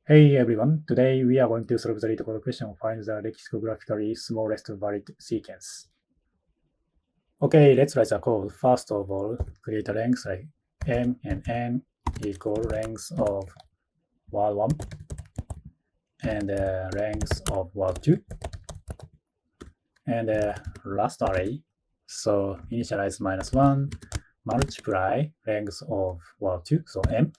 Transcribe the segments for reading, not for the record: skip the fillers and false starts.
Hey everyone, today we are going to solve the LeetCode question find the lexicographically smallest valid sequence. Okay, let's write the code. First of all, create a length like m and n equal length of word 1 and length of word 2 and last array. So initialize -1 multiply length of word 2, so m.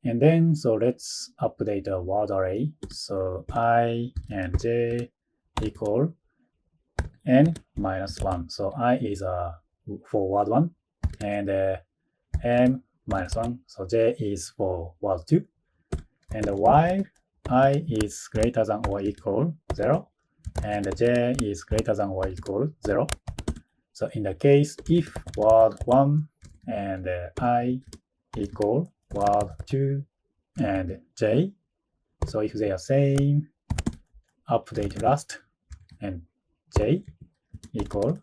And then, so let's update the word array. So I and j equal n minus 1. So I is for word 1 and m minus 1. So j is for word 2. And while I is greater than or equal 0 and j is greater than or equal 0. So in the case if word 1 and I equal word 2 and j, so if they are same, update last and j equal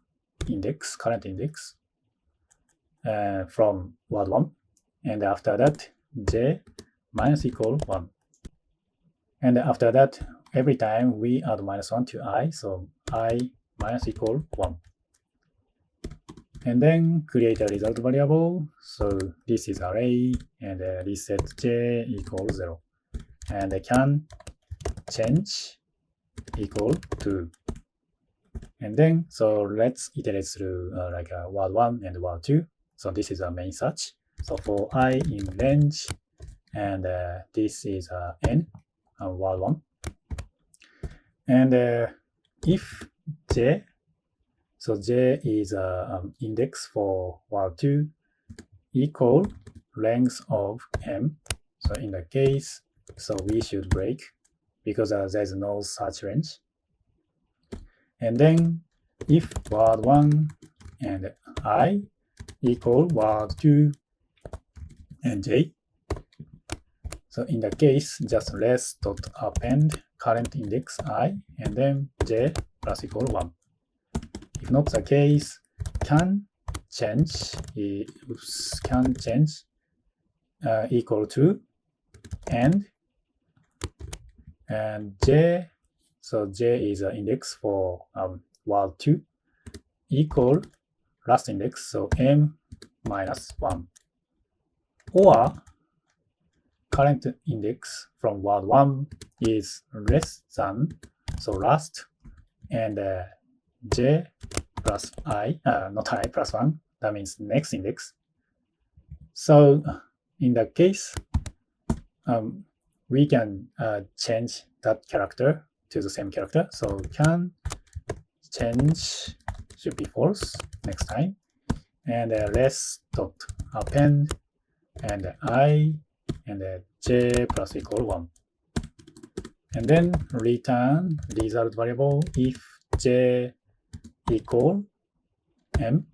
index, current index from word 1, and after that j minus equal 1. And after that, every time we add -1 to I, so I minus equal 1. And then create a result variable. So this is array and reset j equals 0. And can change equal to. And then, so let's iterate through like word 1 and word 2. So this is a main search. So for I in range, and this is n, word 1. And if j, so j is index for word 2 equal length of m. So in the case, so we should break because there's no such range. And then if word 1 and I equal word 2 and j, so in the case, just less dot append current index I and then j plus equal 1. If not the case, can change equal to and j, so j is an index for word 2 equal last index, so m minus 1, or current index from word 1 is less than, so last, and j plus I, not I plus 1, that means next index. So in that case, we can change that character to the same character. So can change should be false next time, and less dot append and I and j plus equal 1. And then return result variable if j equal m,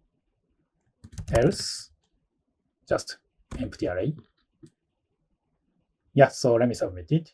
else just empty array. Yeah, so let me submit it.